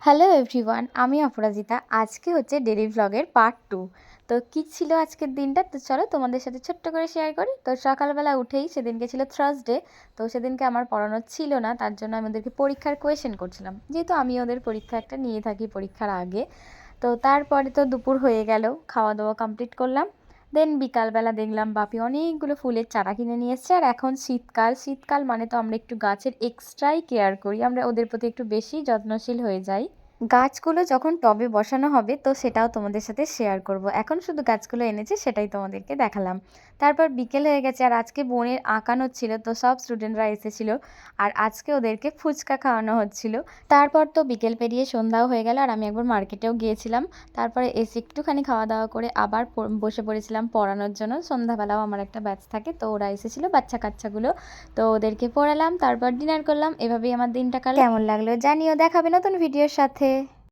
Hello everyone, আমি অপরাজিতা। আজকে হচ্ছে ডেইলি ভ্লগের পার্ট 2। তো কী ছিল আজকের দিনটা, তো চলো তোমাদের সাথে ছোট্ট করে শেয়ার করি। তো সকালবেলা উঠেই, সেদিনকে ছিল থার্সডে, তো সেদিনকে আমার পড়ানো ছিল না, তার জন্য আমি ওদেরকে পরীক্ষার কোয়েশ্চেন করছিলাম, যেহেতু আমি ওদের পরীক্ষা একটা নিয়ে থাকি পরীক্ষার আগে। তো তারপরে তো দুপুর হয়ে গেল, খাওয়া দাওয়া কমপ্লিট করলাম। দেন বিকালবেলা দেখলাম বাপি অনেকগুলো ফুলের চারা কিনে নিয়ে এসছে। আর এখন শীতকাল, শীতকাল মানে তো আমরা একটু গাছের এক্সট্রাই কেয়ার করি, আমরা ওদের প্রতি একটু বেশি যত্নশীল হয়ে যাই। গাছগুলো যখন টবে বসানো হবে তো সেটাও তোমাদের সাথে শেয়ার করব। এখন শুধু গাছগুলো এনেছে সেটাই তোমাদেরকে দেখালাম। তারপর বিকেল হয়ে গেছে, আর আজকে বোনের আঁকানো ছিল, তো সব স্টুডেন্টরা এসেছিল। আর আজকে ওদেরকে ফুচকা খাওয়ানো হচ্ছিল। তারপর তো বিকেল পেরিয়ে সন্ধ্যাও হয়ে গেল, আর আমি একবার মার্কেটেও গিয়েছিলাম। তারপরে এসে একটুখানি খাওয়া দাওয়া করে আবার বসে পড়েছিলাম পড়ানোর জন্য। সন্ধ্যাবেলাও আমার একটা ব্যাচ থাকে, তো ওরা এসেছিলো বাচ্চা কাচ্চাগুলো, তো ওদেরকে পড়ালাম, তারপর ডিনার করলাম। এভাবেই আমার দিনটা কাটলো। কেমন লাগলো জানিও, দেখাবে নতুন ভিডিওর সাথে।